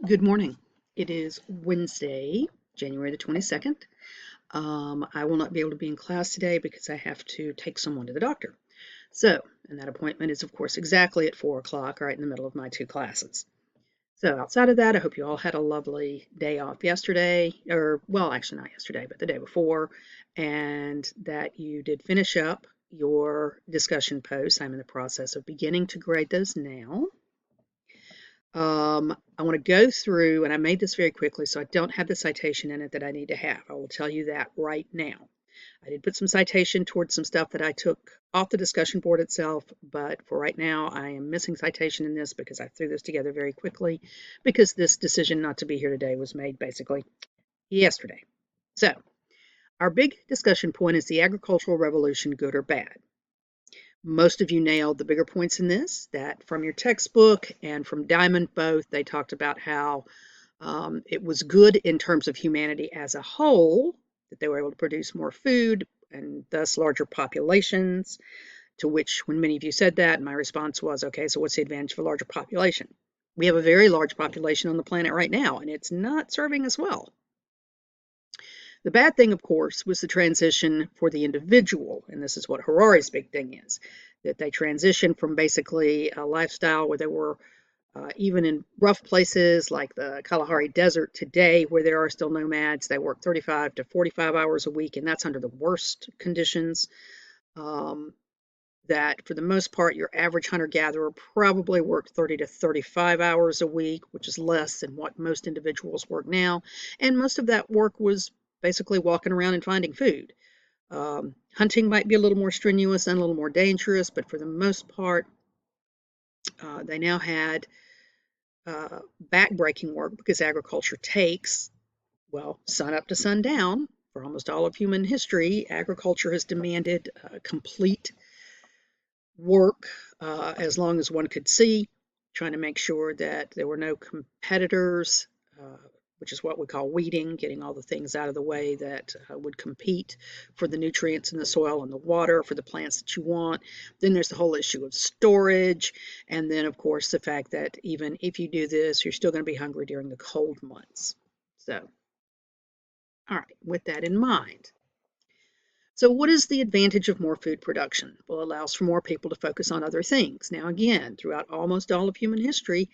Good morning. It is Wednesday, January the 22nd. I will not be able to be in class today because I have to take someone to the doctor. And that appointment is, of course, exactly at 4 o'clock, right in the middle of my two classes. So, outside of that, I hope you all had a lovely day off yesterday, or, well, actually not yesterday, but the day before, and that you did finish up your discussion posts. I'm in the process of beginning to grade those now. I want to go through, and I made this very quickly, so I don't have the citation in it that I need to have. I will tell you that right now. I did put some citation towards some stuff that I took off the discussion board itself, but for right now, I am missing citation in this because I threw this together very quickly because this decision not to be here today was made basically yesterday. So, our big discussion point is the agricultural revolution, good or bad? Most of you nailed the bigger points in this, that from your textbook and from Diamond both, they talked about how it was good in terms of humanity as a whole, that they were able to produce more food and thus larger populations, to which when many of you said that, my response was, okay, so what's the advantage of a larger population? We have a very large population on the planet right now, and it's not serving us well. The bad thing, of course, was the transition for the individual, and this is what Harari's big thing is, that they transitioned from basically a lifestyle where they were even in rough places like the Kalahari Desert today, where there are still nomads, they work 35 to 45 hours a week, and that's under the worst conditions. Um, that for the most part, your average hunter gatherer probably worked 30 to 35 hours a week, which is less than what most individuals work now. And most of that work was basically walking around and finding food. Hunting might be a little more strenuous and a little more dangerous, but for the most part, they now had backbreaking work because agriculture takes, well, sun up to sundown. For almost all of human history, agriculture has demanded complete work as long as one could see, trying to make sure that there were no competitors, uh, which is what we call weeding, getting all the things out of the way that would compete for the nutrients in the soil and the water for the plants that you want. Then there's the whole issue of storage. And then, of course, the fact that even if you do this, you're still going to be hungry during the cold months. So, all right, with that in mind. So, what is the advantage of more food production? Well, it allows for more people to focus on other things. Now, again, throughout almost all of human history,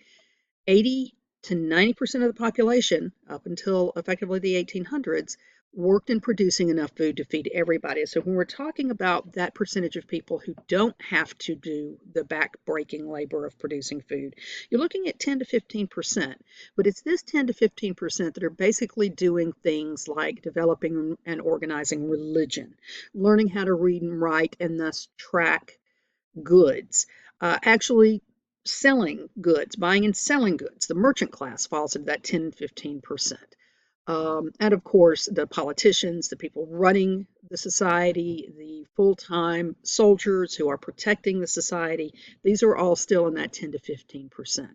80 to 90% of the population, up until effectively the 1800s, worked in producing enough food to feed everybody. So when we're talking about that percentage of people who don't have to do the back-breaking labor of producing food, you're looking at 10 to 15%. But it's this 10 to 15% that are basically doing things like developing and organizing religion, learning how to read and write and thus track goods, actually selling goods, buying and selling goods. The merchant class falls into that 10, 15%. And of course, the politicians, the people running the society, the full time soldiers who are protecting the society, these are all still in that 10 to 15%.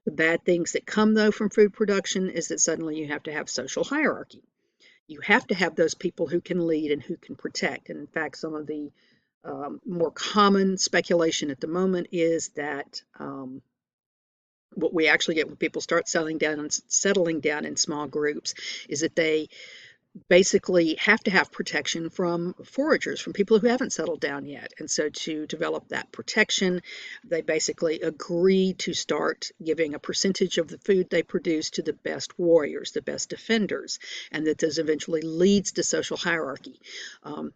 The bad things that come, though, from food production is that suddenly you have to have social hierarchy. You have to have those people who can lead and who can protect. And in fact, some of the more common speculation at the moment is that what we actually get when people start settling down in small groups is that they basically have to have protection from foragers, from people who haven't settled down yet. And so to develop that protection, they basically agree to start giving a percentage of the food they produce to the best warriors, the best defenders, and that this eventually leads to social hierarchy,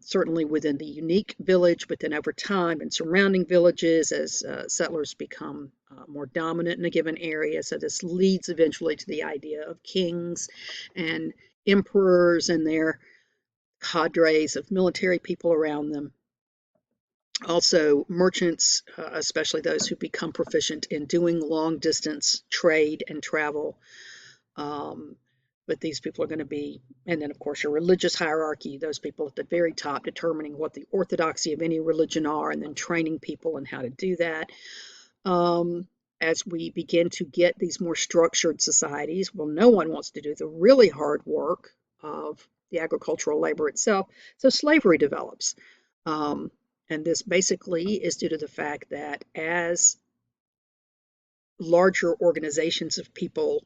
certainly within the unique village, but then over time in surrounding villages as settlers become more dominant in a given area. So this leads eventually to the idea of kings and emperors and their cadres of military people around them. Also, merchants, especially those who become proficient in doing long distance trade and travel. Um, but these people are going to be, and then of course your religious hierarchy, those people at the very top determining what the orthodoxy of any religion are and then training people in how to do that. Um, as we begin to get these more structured societies, well, no one wants to do the really hard work of the agricultural labor itself, so slavery develops. Um, and this basically is due to the fact that as larger organizations of people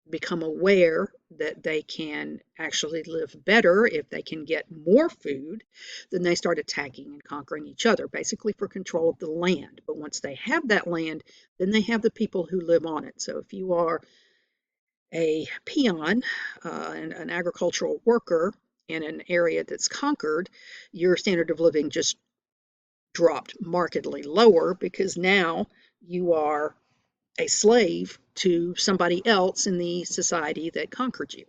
become aware that they can actually live better if they can get more food, then they start attacking and conquering each other, basically for control of the land. But once they have that land, then they have the people who live on it. So if you are a peon, an agricultural worker in an area that's conquered, your standard of living just dropped markedly lower because now you are a slave to somebody else in the society that conquered you.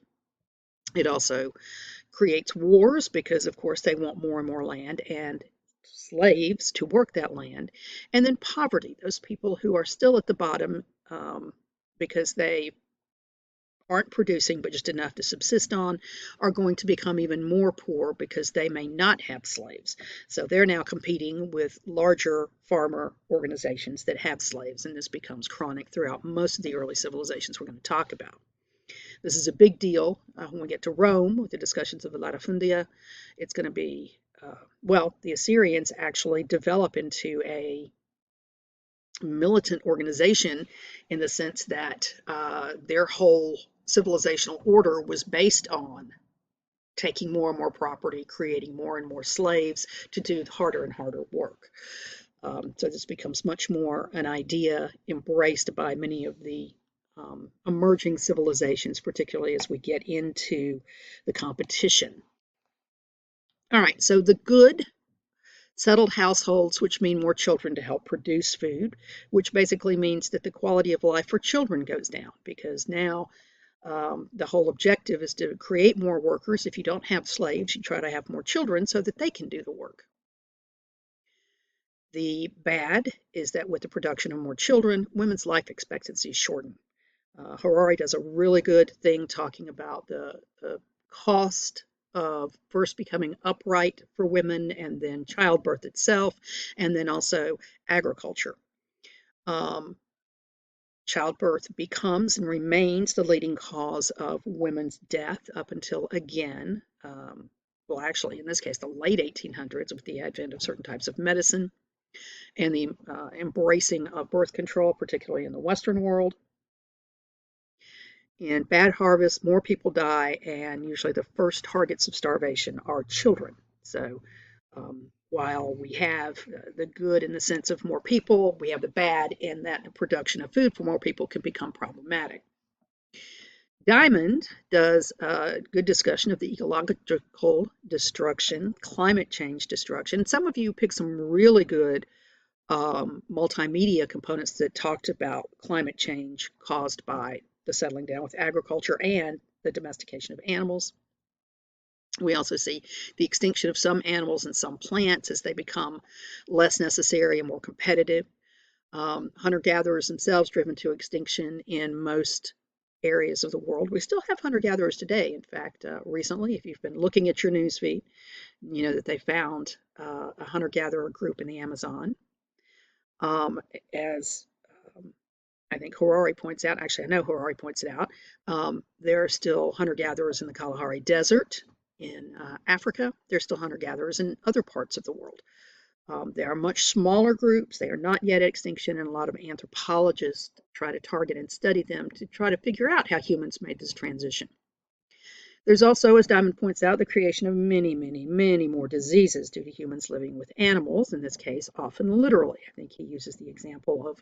It also creates wars because, of course, they want more and more land and slaves to work that land. And then poverty, those people who are still at the bottom because they aren't producing but just enough to subsist on are going to become even more poor because they may not have slaves. So they're now competing with larger farmer organizations that have slaves, and this becomes chronic throughout most of the early civilizations we're going to talk about. This is a big deal when we get to Rome with the discussions of the Latifundia. It's going to be, well, the Assyrians actually develop into a militant organization in the sense that their whole civilizational order was based on taking more and more property, creating more and more slaves to do harder and harder work. So this becomes much more an idea embraced by many of the emerging civilizations, particularly as we get into the competition. All right, so the good settled households, which mean more children to help produce food, which basically means that the quality of life for children goes down because now the whole objective is to create more workers. If you don't have slaves, you try to have more children so that they can do the work. The bad is that with the production of more children, women's life expectancy is shortened. Harari does a really good thing talking about the cost of first becoming upright for women and then childbirth itself, and then also agriculture. Childbirth becomes and remains the leading cause of women's death up until again, well, actually, in this case, the late 1800s with the advent of certain types of medicine and the embracing of birth control, particularly in the Western world. In bad harvests, more people die, and usually the first targets of starvation are children. So while we have the good in the sense of more people, we have the bad in that the production of food for more people can become problematic. Diamond does a good discussion of the ecological destruction, climate change destruction. Some of you picked some really good multimedia components that talked about climate change caused by the settling down with agriculture and the domestication of animals. We also see the extinction of some animals and some plants as they become less necessary and more competitive. Hunter-gatherers themselves driven to extinction in most areas of the world. We still have hunter-gatherers today. In fact, recently, if you've been looking at your newsfeed, you know that they found a hunter-gatherer group in the Amazon. As I think Harari points out, actually, I know Harari points it out, there are still hunter-gatherers in the Kalahari Desert in Africa. There's still hunter-gatherers in other parts of the world. They are much smaller groups. They are not yet at extinction, and a lot of anthropologists try to target and study them to try to figure out how humans made this transition. There's also, as Diamond points out, the creation of many, many, many more diseases due to humans living with animals, in this case, often literally. I think he uses the example of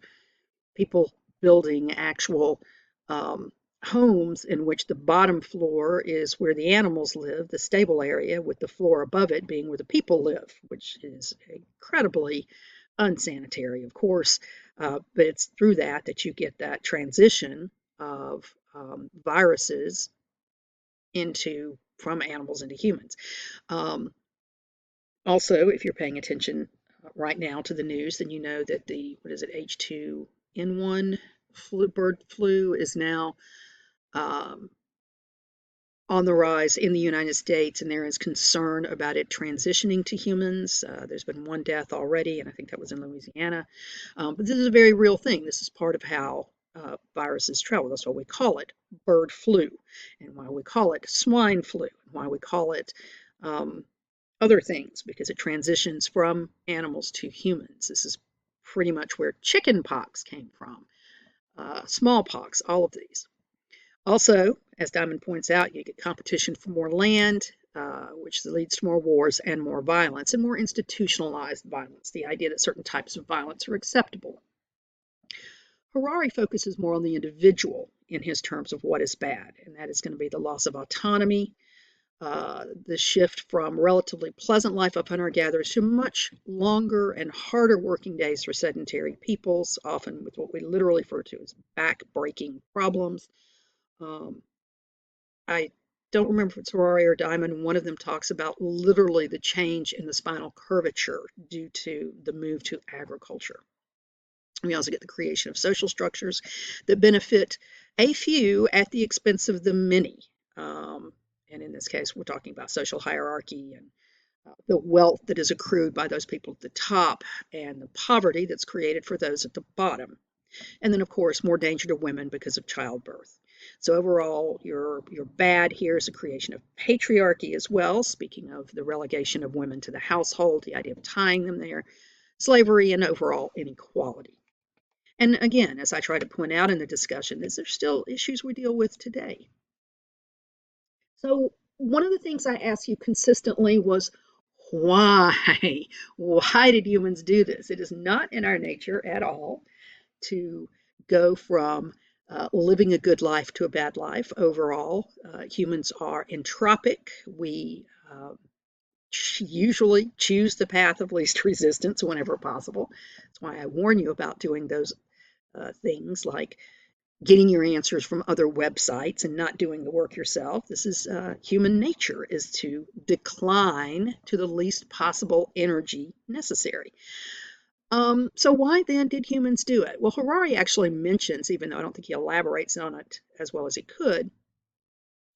people building actual homes in which the bottom floor is where the animals live, the stable area, with the floor above it being where the people live, which is incredibly unsanitary, of course. But it's through that that you get that transition of viruses from animals into humans. Also, if you're paying attention right now to the news, then you know that the, what is it, H2N1 bird flu is now on the rise in the United States, and there is concern about it transitioning to humans. There's been one death already, and I think that was in Louisiana. But this is a very real thing. This is part of how viruses travel. That's why we call it bird flu, and why we call it swine flu, and why we call it other things, because it transitions from animals to humans. This is pretty much where chicken pox came from. smallpox, all of these. Also, as Diamond points out, you get competition for more land, which leads to more wars and more violence and more institutionalized violence, the idea that certain types of violence are acceptable. Harari focuses more on the individual in his terms of what is bad, and that is going to be the loss of autonomy, the shift from relatively pleasant life of hunter-gatherers to much longer and harder working days for sedentary peoples, often with what we literally refer to as back-breaking problems. Um, I don't remember if it's Harari or Diamond. One of them talks about literally the change in the spinal curvature due to the move to agriculture. We also get the creation of social structures that benefit a few at the expense of the many. And in this case, we're talking about social hierarchy and the wealth that is accrued by those people at the top and the poverty that's created for those at the bottom. And then, of course, more danger to women because of childbirth. So overall, your bad here is the creation of patriarchy as well, speaking of the relegation of women to the household, the idea of tying them there, slavery, and overall inequality. And again, as I try to point out in the discussion, is there still issues we deal with today? So one of the things I asked you consistently was why? Why did humans do this? It is not in our nature at all to go from living a good life to a bad life overall. Humans are entropic. We usually choose the path of least resistance whenever possible. That's why I warn you about doing those things like getting your answers from other websites and not doing the work yourself. This is human nature, is to decline to the least possible energy necessary. So why then did humans do it? Well, Harari actually mentions, even though I don't think he elaborates on it as well as he could,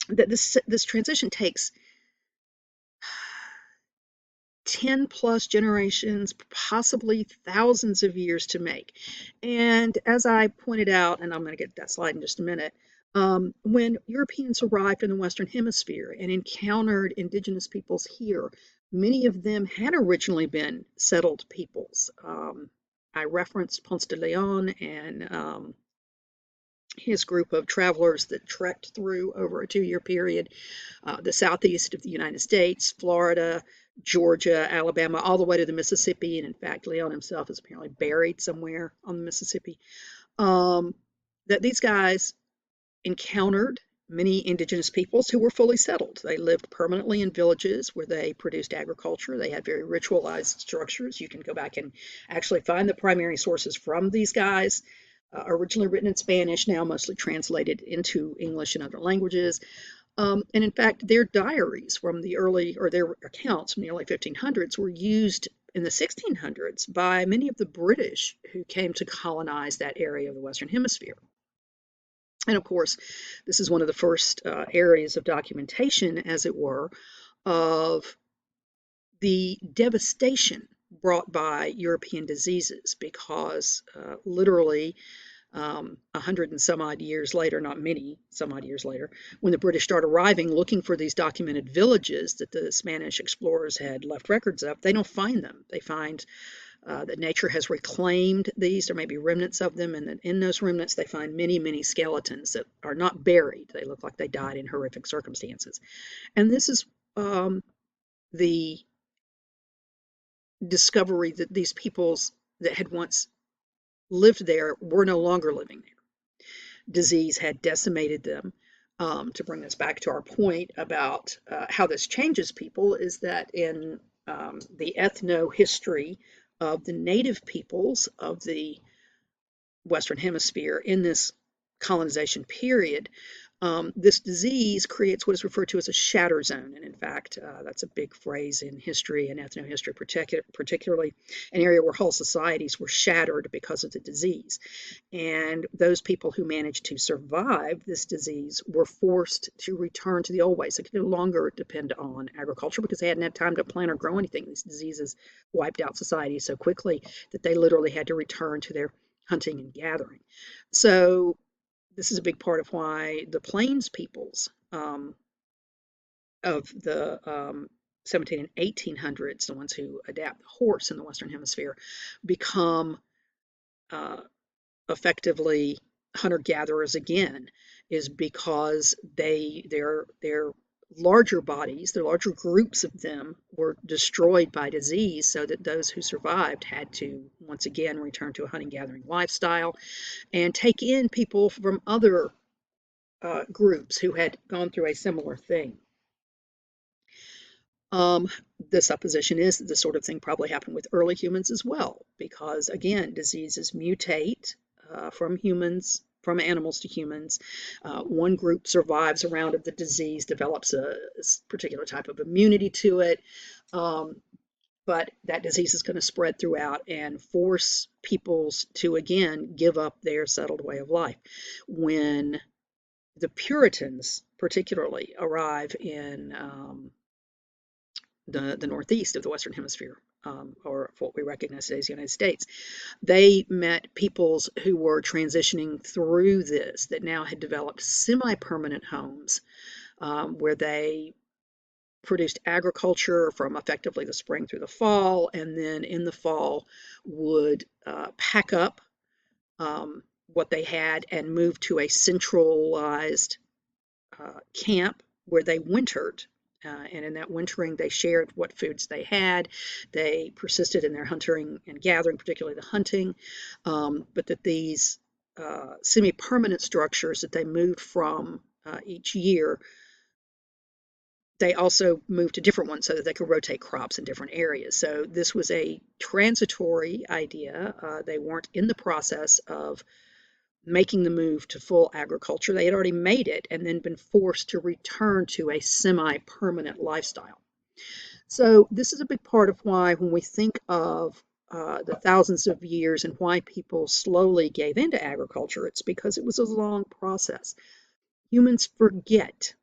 that this transition takes 10 plus generations, possibly thousands of years to make. And as I pointed out, and I'm going to get that slide in just a minute, when Europeans arrived in the Western Hemisphere and encountered indigenous peoples here, many of them had originally been settled peoples. I referenced Ponce de Leon and his group of travelers that trekked through over a 2-year period, the southeast of the United States, Florida, Georgia, Alabama, all the way to the Mississippi. And in fact, Leon himself is apparently buried somewhere on the Mississippi. That these guys encountered many indigenous peoples who were fully settled. They lived permanently in villages where they produced agriculture. They had very ritualized structures. You can go back and actually find the primary sources from these guys, originally written in Spanish, now mostly translated into English and other languages. And in fact, their diaries from the early, or their accounts from the early 1500s were used in the 1600s by many of the British who came to colonize that area of the Western Hemisphere. And of course, this is one of the first areas of documentation, as it were, of the devastation brought by European diseases, because literally 100 and some odd years later, not many, some odd years later, when the British start arriving looking for these documented villages that the Spanish explorers had left records of, they don't find them. They find that nature has reclaimed these. There may be remnants of them, and then in those remnants they find many, many skeletons that are not buried. They look like they died in horrific circumstances. And this is the discovery that these peoples that had once lived there were no longer living there. Disease had decimated them. To bring us back to our point about how this changes people, is that in the ethno-history of the native peoples of the Western Hemisphere in this colonization period, this disease creates what is referred to as a shatter zone. And in fact, that's a big phrase in history and ethnohistory, particularly an area where whole societies were shattered because of the disease. And those people who managed to survive this disease were forced to return to the old ways. They could no longer depend on agriculture because they hadn't had time to plant or grow anything. These diseases wiped out society so quickly that they literally had to return to their hunting and gathering. So this is a big part of why the plains peoples of the 17 and 1800s, the ones who adapt the horse in the Western Hemisphere, become effectively hunter-gatherers again is because their larger bodies, their larger groups of them were destroyed by disease, so that those who survived had to once again return to a hunting-gathering lifestyle and take in people from other groups who had gone through a similar thing. Um, the supposition is that this sort of thing probably happened with early humans as well, because again, diseases mutate from animals to humans. One group survives a round of the disease, develops a particular type of immunity to it, but that disease is going to spread throughout and force peoples to again give up their settled way of life. When the Puritans, particularly, arrive in the northeast of the Western Hemisphere, or what we recognize today as the United States, they met peoples who were transitioning through this, that now had developed semi-permanent homes, where they produced agriculture from effectively the spring through the fall, and then in the fall would pack up what they had and move to a centralized camp where they wintered. And in that wintering, they shared what foods they had. They persisted in their hunting and gathering, particularly the hunting, but that these semi-permanent structures that they moved from each year, they also moved to different ones so that they could rotate crops in different areas. So this was a transitory idea. They weren't in the process of making the move to full agriculture. They had already made it and then been forced to return to a semi-permanent lifestyle. So this is a big part of why when we think of the thousands of years and why people slowly gave into agriculture, it's because it was a long process. Humans forget.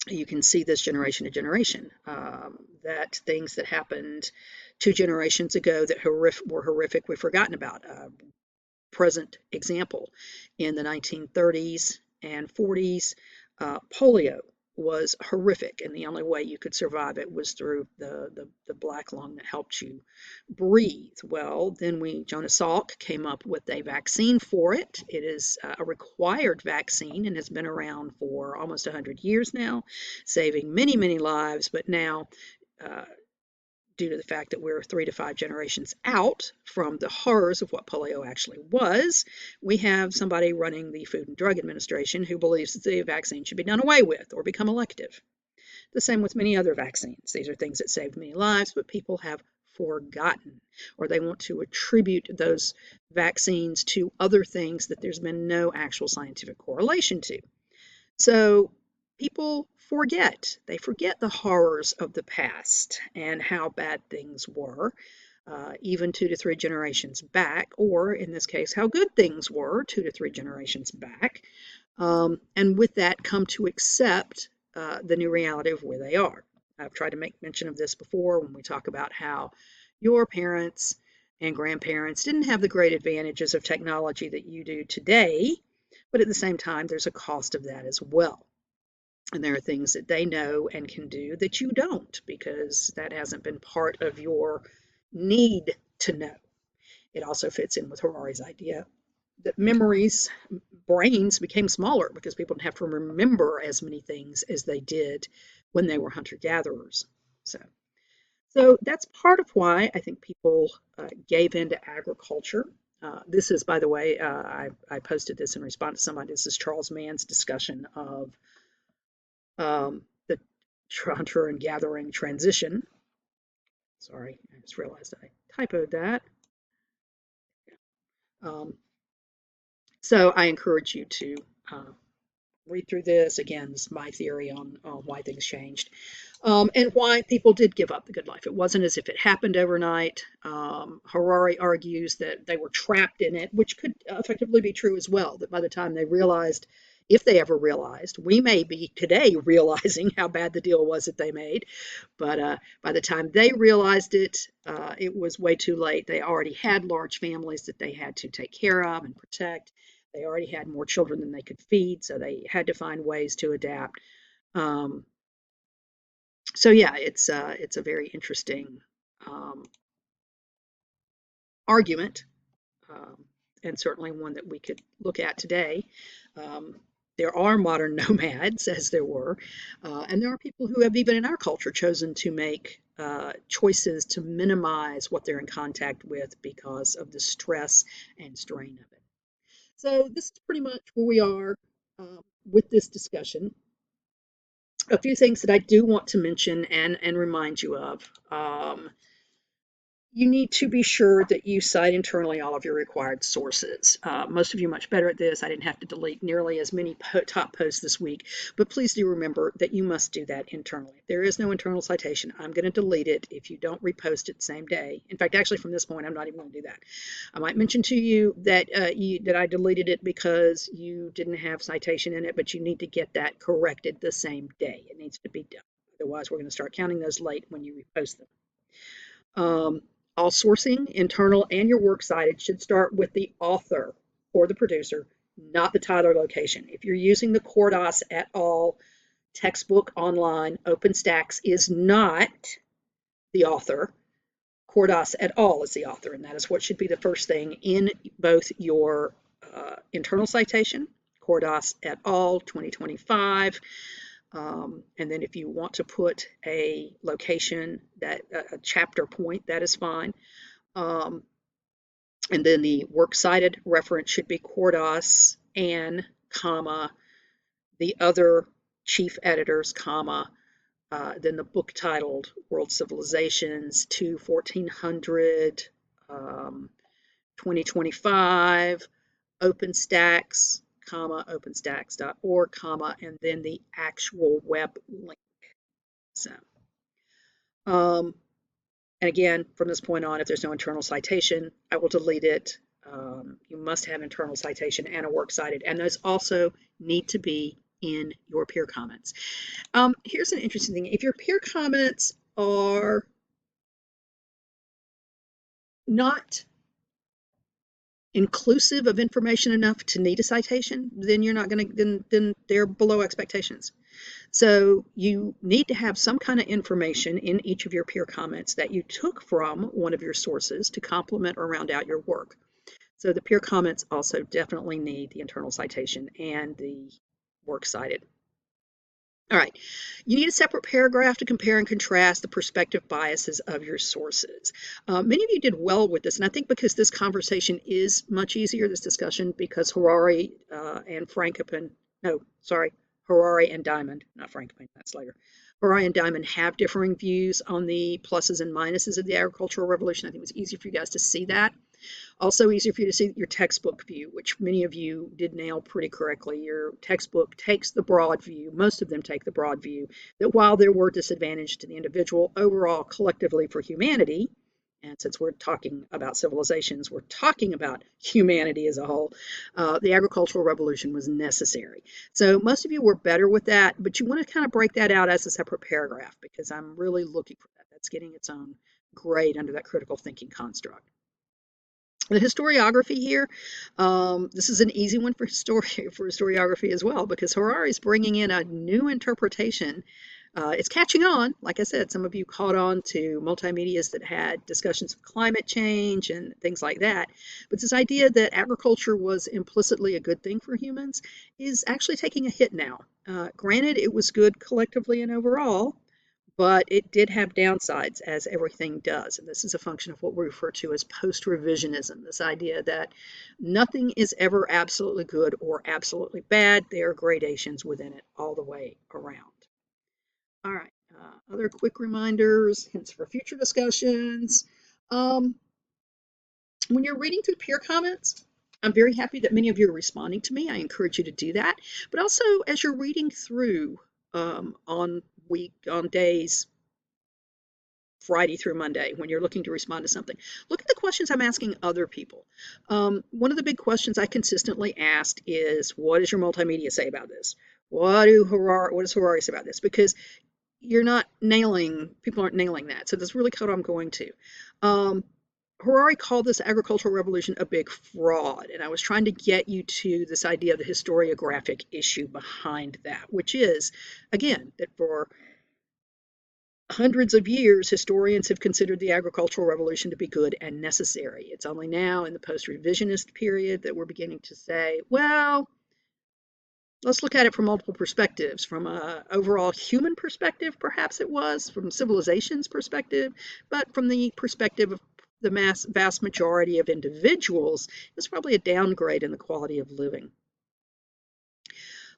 You can see this generation to generation, that things that happened 2 generations ago that were horrific, we've forgotten about. Present example, in the 1930s and 40s, polio was horrific, and the only way you could survive it was through the black lung that helped you breathe. Well, then Jonas Salk came up with a vaccine for it. It is a required vaccine and has been around for almost 100 years now, saving many, many lives, but now due to the fact that we're 3 to 5 generations out from the horrors of what polio actually was, we have somebody running the Food and Drug Administration who believes that the vaccine should be done away with or become elective. The same with many other vaccines. These are things that saved many lives, but people have forgotten, or they want to attribute those vaccines to other things that there's been no actual scientific correlation to. So people forget. They forget the horrors of the past and how bad things were, even 2 to 3 generations back, or in this case, how good things were 2 to 3 generations back. And with that, come to accept the new reality of where they are. I've tried to make mention of this before when we talk about how your parents and grandparents didn't have the great advantages of technology that you do today, but at the same time, there's a cost of that as well. And there are things that they know and can do that you don't, because that hasn't been part of your need to know. It also fits in with Harari's idea that brains became smaller because people didn't have to remember as many things as they did when they were hunter-gatherers. So that's part of why I think people gave into agriculture. This is, by the way, I posted this in response to somebody. This is Charles Mann's discussion of the hunter and gathering transition. Sorry, I just realized I typoed that. Um, so I encourage you to read through this. Again, this is my theory on why things changed, and why people did give up the good life. It wasn't as if it happened overnight. Harari argues that they were trapped in it, which could effectively be true as well, that by the time they realized, if they ever realized, we may be today realizing how bad the deal was that they made, but by the time they realized it, it was way too late. They already had large families that they had to take care of and protect. They already had more children than they could feed, so they had to find ways to adapt. So yeah, it's a very interesting argument, and certainly one that we could look at today. Um, there are modern nomads, as there were, and there are people who have, even in our culture, chosen to make choices to minimize what they're in contact with because of the stress and strain of it. So, this is pretty much where we are with this discussion. A few things that I do want to mention and remind you of. You need to be sure that you cite internally all of your required sources. Most of you are much better at this. I didn't have to delete nearly as many top posts this week, but please do remember that you must do that internally. If there is no internal citation, I'm going to delete it if you don't repost it same day. In fact, actually from this point, I'm not even going to do that. I might mention to you that that I deleted it because you didn't have citation in it, but you need to get that corrected the same day. It needs to be done. Otherwise, we're going to start counting those late when you repost them. All sourcing, internal, and your works cited should start with the author or the producer, not the title or location. If you're using the Cordas et al. Textbook online, OpenStax is not the author. Cordas et al. Is the author, and that is what should be the first thing in both your internal citation, Cordas et al. 2025, and then if you want to put a location, that a chapter point, that is fine. And then the works cited reference should be Cordas and comma the other chief editors comma then the book titled World Civilizations to 1400 2025 OpenStax comma openstax.org comma and then the actual web link. So, and again, from this point on, if there's no internal citation, I will delete it. You must have internal citation and a works cited, and those also need to be in your peer comments. Here's an interesting thing. If your peer comments are not inclusive of information enough to need a citation, then you're not going to, then they're below expectations. So you need to have some kind of information in each of your peer comments that you took from one of your sources to complement or round out your work. So the peer comments also definitely need the internal citation and the works cited. All right, you need a separate paragraph to compare and contrast the perspective biases of your sources. Many of you did well with this, and I think because this conversation is much easier, this discussion, because Harari and Frankopin, no, sorry, Harari and Diamond, not Frankopin, that's later. Harari and Diamond have differing views on the pluses and minuses of the agricultural revolution. I think it was easy for you guys to see that. Also easier for you to see your textbook view, which many of you did nail pretty correctly. Your textbook takes the broad view, most of them take the broad view, that while there were disadvantages to the individual, overall, collectively for humanity, and since we're talking about civilizations, we're talking about humanity as a whole, the agricultural revolution was necessary. So most of you were better with that, but you want to kind of break that out as a separate paragraph because I'm really looking for that. That's getting its own grade under that critical thinking construct. The historiography here, this is an easy one for historiography as well, because Harari is bringing in a new interpretation. It's catching on. Like I said, some of you caught on to multimedias that had discussions of climate change and things like that. But this idea that agriculture was implicitly a good thing for humans is actually taking a hit now. Granted, it was good collectively and overall, but it did have downsides, as everything does. And this is a function of what we refer to as post-revisionism, this idea that nothing is ever absolutely good or absolutely bad. There are gradations within it all the way around. All right, other quick reminders, hints for future discussions. When you're reading through peer comments, I'm very happy that many of you are responding to me. I encourage you to do that. But also, as you're reading through on days Friday through Monday, when you're looking to respond to something, look at the questions I'm asking other people. One of the big questions I consistently asked is, what does your multimedia say about this? What does Harari say about this? Because people aren't nailing that. So that's really what I'm going to. Harari called this agricultural revolution a big fraud, and I was trying to get you to this idea of the historiographic issue behind that, which is, again, that for hundreds of years, historians have considered the agricultural revolution to be good and necessary. It's only now in the post-revisionist period that we're beginning to say, well, let's look at it from multiple perspectives. From a overall human perspective, perhaps it was, from civilization's perspective, but from the perspective of the vast majority of individuals, it's probably a downgrade in the quality of living.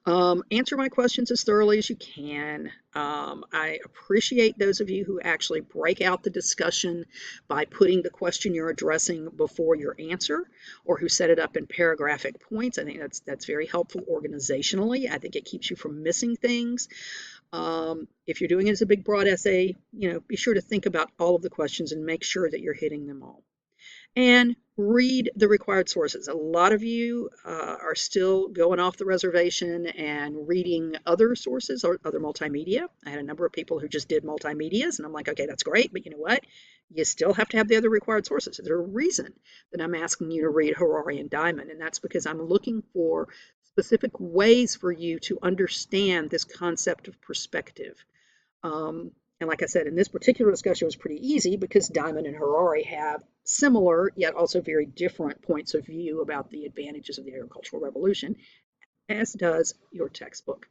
Answer my questions as thoroughly as you can. I appreciate those of you who actually break out the discussion by putting the question you're addressing before your answer, or who set it up in paragraphic points. I think that's very helpful organizationally. I think it keeps you from missing things. If you're doing it as a big broad essay, be sure to think about all of the questions and make sure that you're hitting them all. And read the required sources. A lot of you are still going off the reservation and reading other sources or other multimedia. I had a number of people who just did multimedias, and I'm like, okay, that's great, but you know what? You still have to have the other required sources. There's a reason that I'm asking you to read Harari and Diamond, and that's because I'm looking for specific ways for you to understand this concept of perspective. And like I said, in this particular discussion, it was pretty easy because Diamond and Harari have similar yet also very different points of view about the advantages of the agricultural revolution, as does your textbook.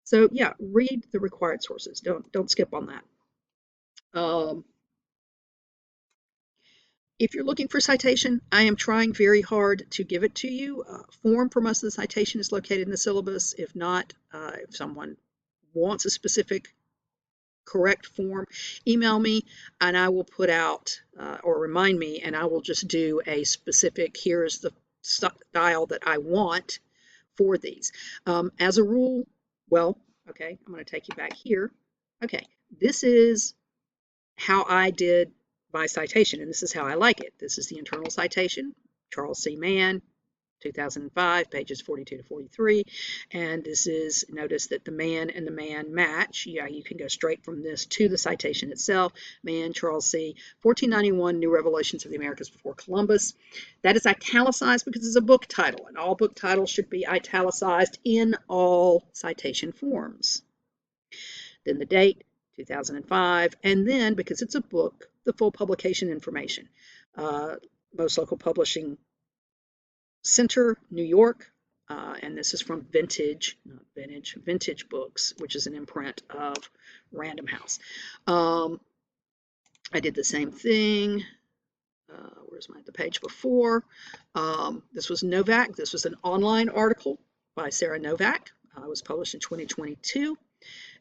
So yeah, read the required sources. Don't skip on that. If you're looking for citation, I am trying very hard to give it to you. Form for most of the citation is located in the syllabus. If not, if someone wants a specific correct form, email me and I will put out or remind me, and I will just do a specific, here's the style that I want for these. As a rule, well, okay, I'm going to take you back here. Okay, this is how I did my citation, and this is how I like it. This is the internal citation, Charles C. Mann, 2005, pages 42 to 43. And this is, notice that the man and the man match. Yeah, you can go straight from this to the citation itself. Mann, Charles C., 1491, New Revelations of the Americas Before Columbus. That is italicized because it's a book title, and all book titles should be italicized in all citation forms. Then the date, 2005, and then, because it's a book, the full publication information. Most local publishing Center, New York, and this is from Vintage, not Vintage, Vintage Books, which is an imprint of Random House. I did the same thing. Where's the page before? This was Novak. This was an online article by Sarah Novak. It was published in 2022.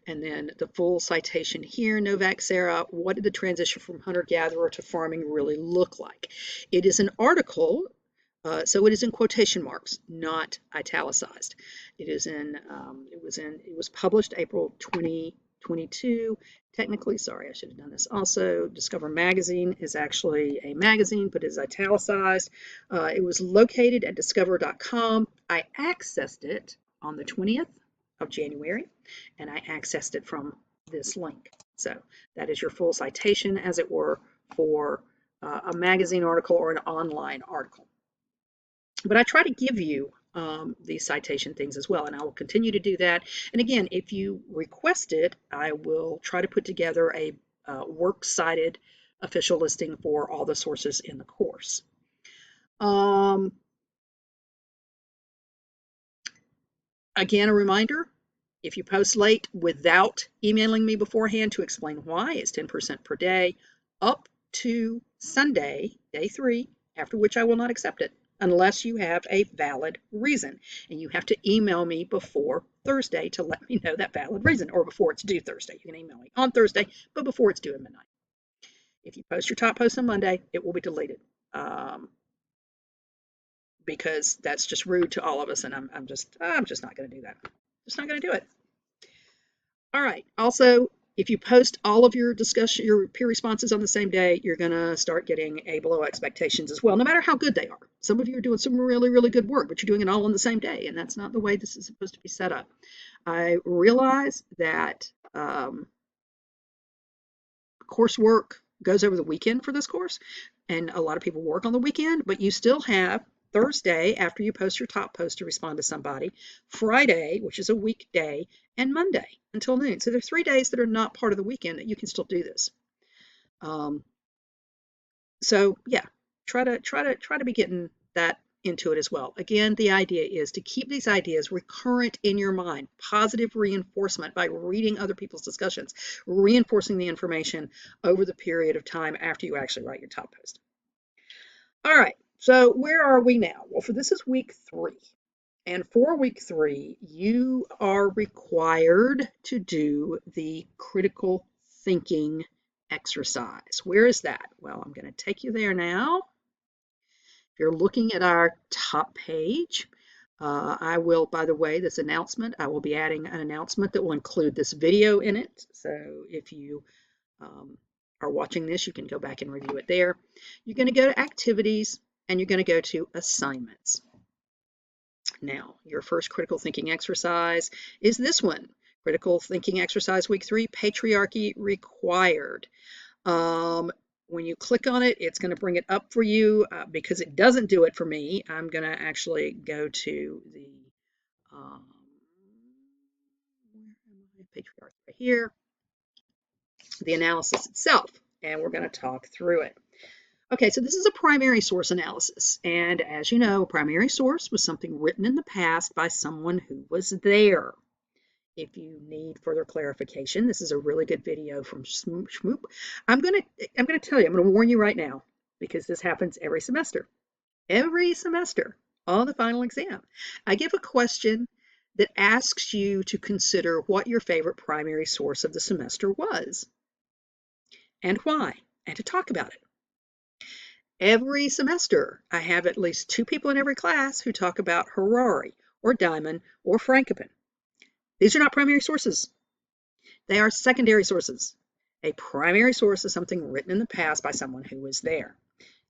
And then the full citation here, Novak Sarah, what did the transition from hunter-gatherer to farming really look like? It is an article. So it is in quotation marks, not italicized. It was published April 2022. Technically, sorry, I should have done this also. Discover Magazine is actually a magazine, but is italicized. It was located at discover.com. I accessed it on the 20th of January, and I accessed it from this link. So that is your full citation, as it were, for a magazine article or an online article. But I try to give you these citation things as well, and I will continue to do that. And again, if you request it, I will try to put together a works cited official listing for all the sources in the course. Again, a reminder, if you post late without emailing me beforehand to explain why, it's 10% per day up to Sunday, day 3, after which I will not accept it unless you have a valid reason. And you have to email me before Thursday to let me know that valid reason, or before it's due Thursday. You can email me on Thursday, but before it's due at midnight. If you post your top post on Monday, it will be deleted. Because that's just rude to all of us, and I'm just not going to do that. Just not going to do it. All right. Also, if you post all of your discussion, your peer responses on the same day, you're going to start getting A below expectations as well, no matter how good they are. Some of you are doing some really, really good work, but you're doing it all on the same day, and that's not the way this is supposed to be set up. I realize that coursework goes over the weekend for this course, and a lot of people work on the weekend, but you still have Thursday after you post your top post to respond to somebody, Friday, which is a weekday, and Monday until noon. So there's 3 days that are not part of the weekend that you can still do this. So yeah, try to be getting that into it as well. Again, the idea is to keep these ideas recurrent in your mind, positive reinforcement by reading other people's discussions, reinforcing the information over the period of time after you actually write your top post. All right, so where are we now? Well, for this is week 3. And for week 3, you are required to do the critical thinking exercise. Where is that? Well, I'm going to take you there now. If you're looking at our top page, I will, by the way, this announcement, I will be adding an announcement that will include this video in it. So if you are watching this, you can go back and review it there. You're going to go to activities and you're going to go to assignments. Now, your first critical thinking exercise is this one. Critical thinking exercise week 3, patriarchy required. When you click on it, it's going to bring it up for you. Because it doesn't do it for me, I'm going to actually go to the patriarchy right here, the analysis itself, and we're going to talk through it. Okay, so this is a primary source analysis, and as you know, a primary source was something written in the past by someone who was there. If you need further clarification, this is a really good video from Shmoop. I'm gonna tell you, I'm gonna warn you right now, because this happens every semester. Every semester on the final exam, I give a question that asks you to consider what your favorite primary source of the semester was and why, and to talk about it. Every semester, I have at least 2 people in every class who talk about Harari or Diamond or Frankopan. These are not primary sources. They are secondary sources. A primary source is something written in the past by someone who was there.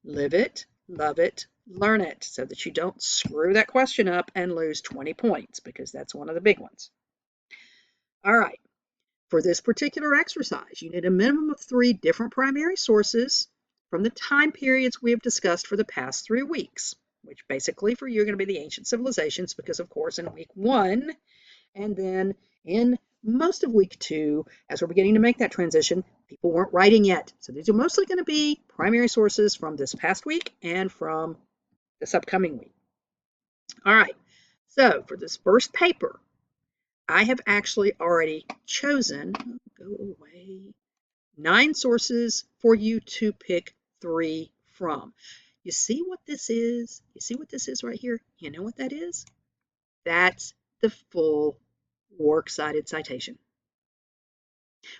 Live it, love it, learn it, so that you don't screw that question up and lose 20 points, because that's one of the big ones. All right. For this particular exercise, you need a minimum of 3 different primary sources from the time periods we have discussed for the past 3 weeks, which basically for you are going to be the ancient civilizations, because of course in week 1 and then in most of week 2, as we're beginning to make that transition, people weren't writing yet. So these are mostly going to be primary sources from this past week and from this upcoming week. All right, so for this first paper, I have actually already chosen, go away, 9 sources for you to pick 3 from. You see what this is? You see what this is right here? You know what that is? That's the full works cited citation.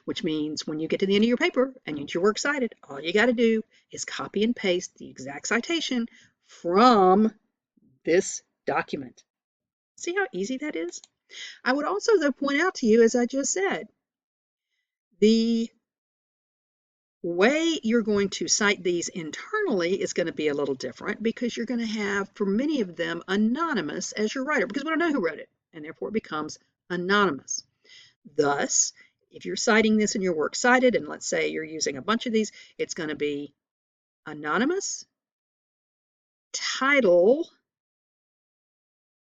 Which means when you get to the end of your paper and you get your works cited, all you got to do is copy and paste the exact citation from this document. See how easy that is? I would also, though, point out to you, as I just said, the way you're going to cite these internally is going to be a little different, because you're going to have, for many of them, anonymous as your writer, because we don't know who wrote it, and therefore it becomes anonymous. Thus, if you're citing this in your works cited, and let's say you're using a bunch of these, it's going to be anonymous, title,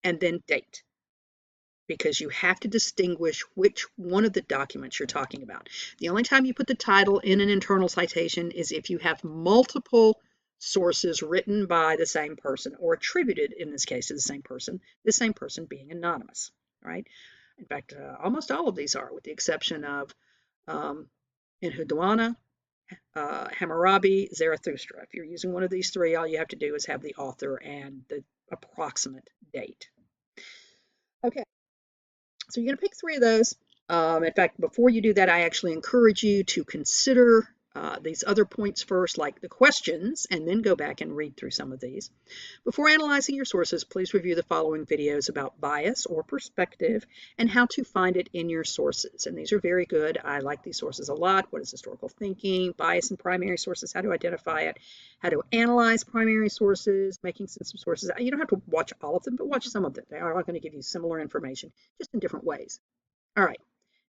and then date, because you have to distinguish which one of the documents you're talking about. The only time you put the title in an internal citation is if you have multiple sources written by the same person, or attributed, in this case, to the same person being anonymous, right? In fact, almost all of these are, with the exception of Enheduanna, Hammurabi, Zarathustra. If you're using one of these 3, all you have to do is have the author and the approximate date. Okay, so you're going to pick 3 of those. In fact, before you do that, I actually encourage you to consider these other points first, like the questions, and then go back and read through some of these. Before analyzing your sources, please review the following videos about bias or perspective and how to find it in your sources. And these are very good. I like these sources a lot. What is historical thinking, bias in primary sources, how to identify it, how to analyze primary sources, making sense of sources. You don't have to watch all of them, but watch some of them. They are all going to give you similar information, just in different ways. All right.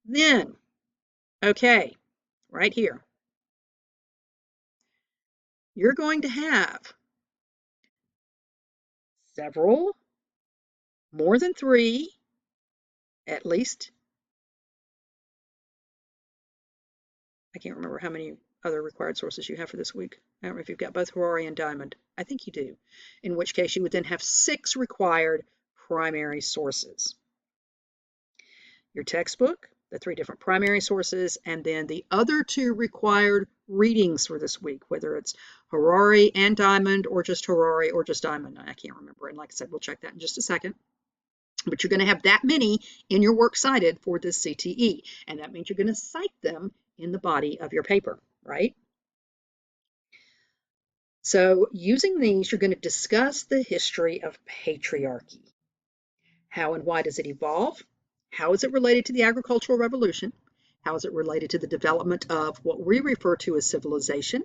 Then, okay, right here, you're going to have several, more than 3, at least. I can't remember how many other required sources you have for this week. I don't know if you've got both Harari and Diamond. I think you do. In which case you would then have 6 required primary sources. Your textbook, the 3 different primary sources, and then the other 2 required readings for this week, whether it's Harari and Diamond or just Harari or just Diamond. I can't remember. And like I said, we'll check that in just a second. But you're going to have that many in your works cited for this CTE. And that means you're going to cite them in the body of your paper, right? So using these, you're going to discuss the history of patriarchy. How and why does it evolve? How is it related to the agricultural revolution? How is it related to the development of what we refer to as civilization?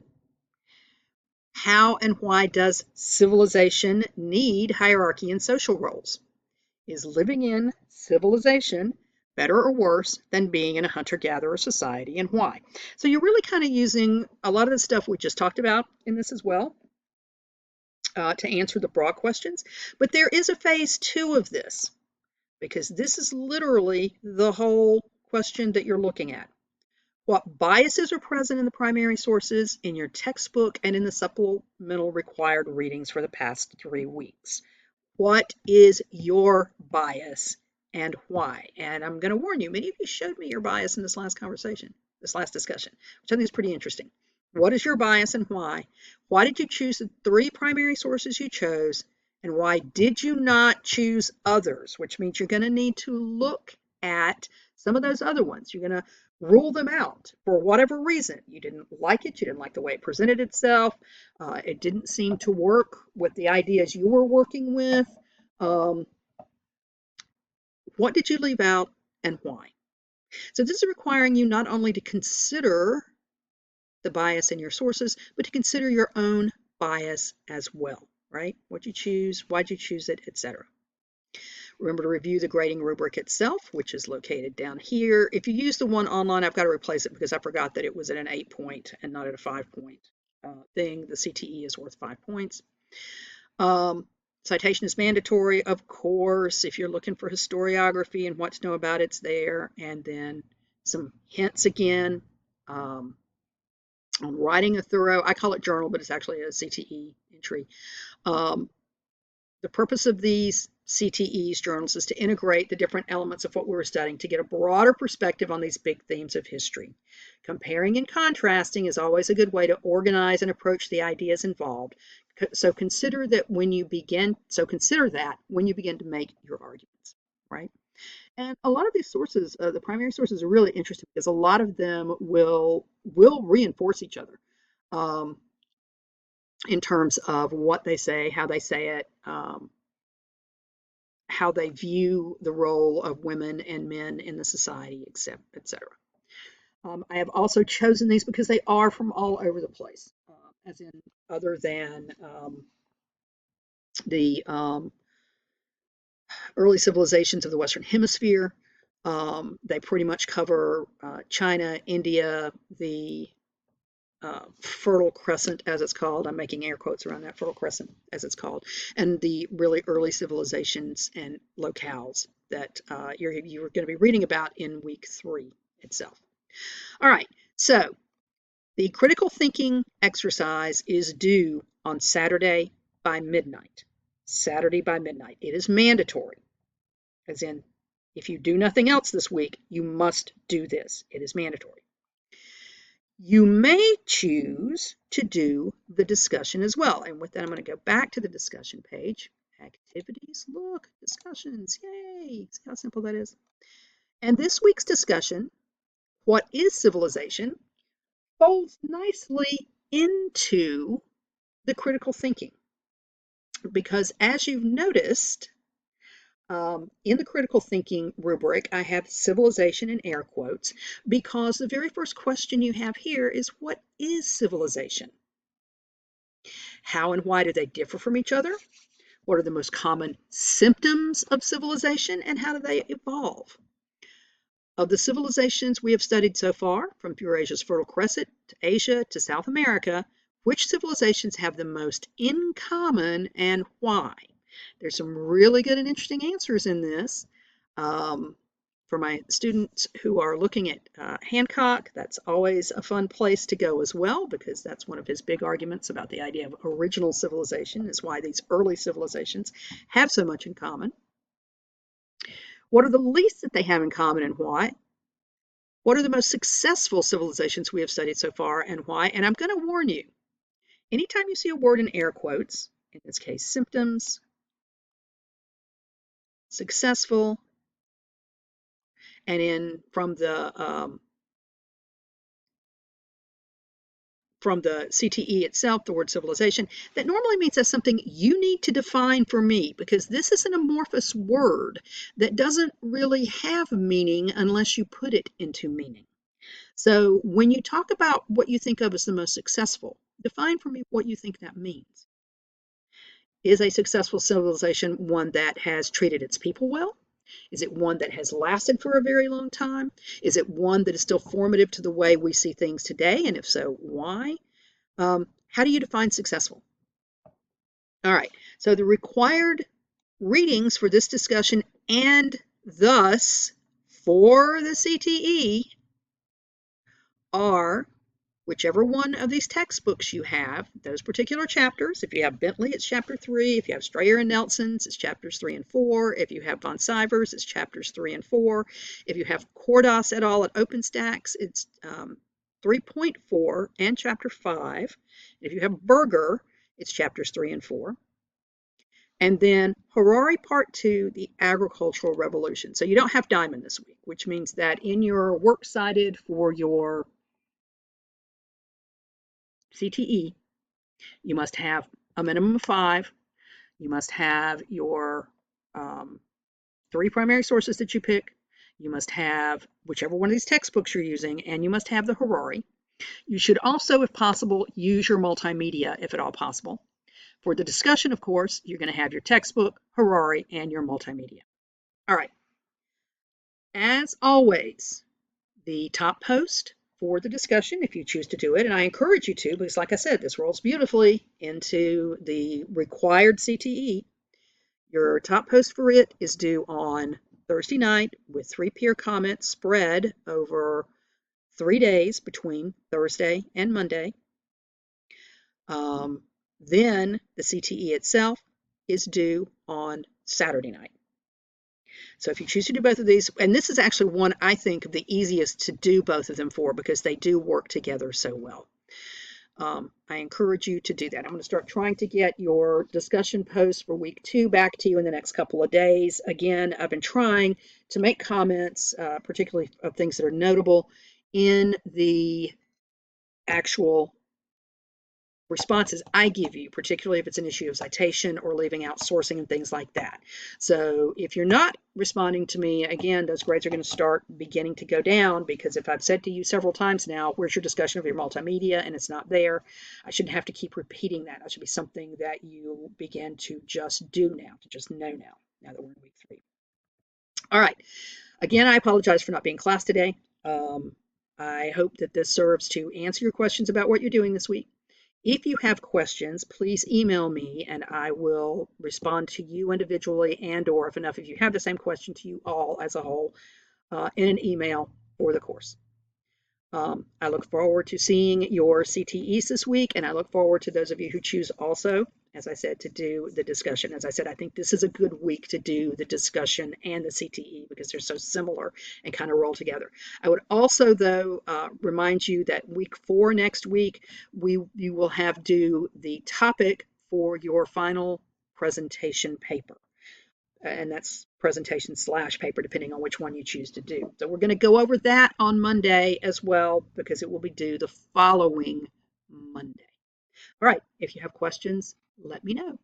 How and why does civilization need hierarchy and social roles? Is living in civilization better or worse than being in a hunter-gatherer society, and why? So you're really kind of using a lot of the stuff we just talked about in this as well to answer the broad questions. But there is a phase 2 of this, because this is literally the whole question that you're looking at. What biases are present in the primary sources, in your textbook, and in the supplemental required readings for the past 3 weeks? What is your bias and why? And I'm going to warn you, many of you showed me your bias in this last conversation, this last discussion, which I think is pretty interesting. What is your bias and why? Why did you choose the 3 primary sources you chose? And why did you not choose others? Which means you're going to need to look at some of those other ones. You're going to rule them out for whatever reason. You didn't like it. You didn't like the way it presented itself. It didn't seem to work with the ideas you were working with. What did you leave out and why? So this is requiring you not only to consider the bias in your sources, but to consider your own bias as well, right? What you choose, why'd you choose it, etc. Remember to review the grading rubric itself, which is located down here. If you use the one online, I've got to replace it because I forgot that it was at an 8-point and not at a 5-point thing. The CTE is worth 5 points. Citation is mandatory, of course. If you're looking for historiography and what to know about it's there. And then some hints again on writing a thorough, I call it journal, but it's actually a CTE entry. The purpose of these CTEs journals is to integrate the different elements of what we were studying to get a broader perspective on these big themes of history. Comparing and contrasting is always a good way to organize and approach the ideas involved. So consider that when you begin to make your arguments, right? And a lot of these sources, the primary sources, are really interesting because a lot of them will reinforce each other. In terms of what they say, how they say it, how they view the role of women and men in the society, etc. I have also chosen these because they are from all over the place, as in other than the early civilizations of the Western Hemisphere. They pretty much cover China, India, the Fertile Crescent, as it's called. I'm making air quotes around that, Fertile Crescent, as it's called, and the really early civilizations and locales that you're going to be reading about in week 3 itself. All right, so the critical thinking exercise is due on Saturday by midnight. Saturday by midnight. It is mandatory, as in, if you do nothing else this week, you must do this. It is mandatory. You may choose to do the discussion as well. And with that, I'm going to go back to the discussion page. Activities, look, discussions, yay! See how simple that is? And this week's discussion, what is civilization, folds nicely into the critical thinking. Because as you've noticed, in the critical thinking rubric, I have civilization in air quotes because the very first question you have here is, what is civilization? How and why do they differ from each other? What are the most common symptoms of civilization, and how do they evolve? Of the civilizations we have studied so far, from Eurasia's Fertile Crescent to Asia to South America, which civilizations have the most in common and why? There's some really good and interesting answers in this. For my students who are looking at Hancock, that's always a fun place to go as well, because that's one of his big arguments about the idea of original civilization, is why these early civilizations have so much in common. What are the least that they have in common and why? What are the most successful civilizations we have studied so far and why? And I'm going to warn you, anytime you see a word in air quotes, in this case symptoms, successful, and in from the CTE itself, the word civilization, that normally means that's something you need to define for me, because this is an amorphous word that doesn't really have meaning unless you put it into meaning. So when you talk about what you think of as the most successful, define for me what you think that means. Is a successful civilization one that has treated its people well? Is it one that has lasted for a very long time? Is it one that is still formative to the way we see things today? And if so, why? How do you define successful? All right, so the required readings for this discussion and thus for the CTE are whichever one of these textbooks you have, those particular chapters. If you have Bentley, it's chapter 3. If you have Strayer and Nelson's, it's chapters 3 and 4. If you have von Sivers, it's chapters 3 and 4. If you have Cordas et al. At OpenStax, it's 3.4 and chapter 5. If you have Berger, it's chapters 3 and 4. And then Harari Part 2, the Agricultural Revolution. So you don't have Diamond this week, which means that in your works cited for your CTE, you must have a minimum of 5. You must have your 3 primary sources that you pick. You must have whichever one of these textbooks you're using, and you must have the Harari. You should also, if possible, use your multimedia, if at all possible. For the discussion, of course, you're going to have your textbook, Harari, and your multimedia. All right. As always, the top post for the discussion, if you choose to do it, and I encourage you to, because like I said, this rolls beautifully into the required CTE. Your top post for it is due on Thursday night with 3 peer comments spread over 3 days between Thursday and Monday. Then the CTE itself is due on Saturday night. So if you choose to do both of these, and this is actually one I think of the easiest to do both of them for, because they do work together so well. I encourage you to do that. I'm going to start trying to get your discussion posts for week 2 back to you in the next couple of days. Again, I've been trying to make comments, particularly of things that are notable in the actual responses I give you, particularly if it's an issue of citation or leaving out sourcing and things like that. So if you're not responding to me, again, those grades are going to start beginning to go down, because if I've said to you several times now, where's your discussion of your multimedia, and it's not there, I shouldn't have to keep repeating that. That should be something that you begin to just do now, to just know now that we're in week 3. All right. Again, I apologize for not being in class today. I hope that this serves to answer your questions about what you're doing this week. If you have questions, please email me and I will respond to you individually, and or if enough of you have the same question, to you all as a whole in an email for the course. I look forward to seeing your CTEs this week, and I look forward to those of you who choose also, as I said, to do the discussion. As I said, I think this is a good week to do the discussion and the CTE because they're so similar and kind of roll together. I would also, though, remind you that week 4 next week, you will have due the topic for your final presentation paper. And that's presentation / paper, depending on which one you choose to do. So we're going to go over that on Monday as well, because it will be due the following Monday. All right, if you have questions, let me know.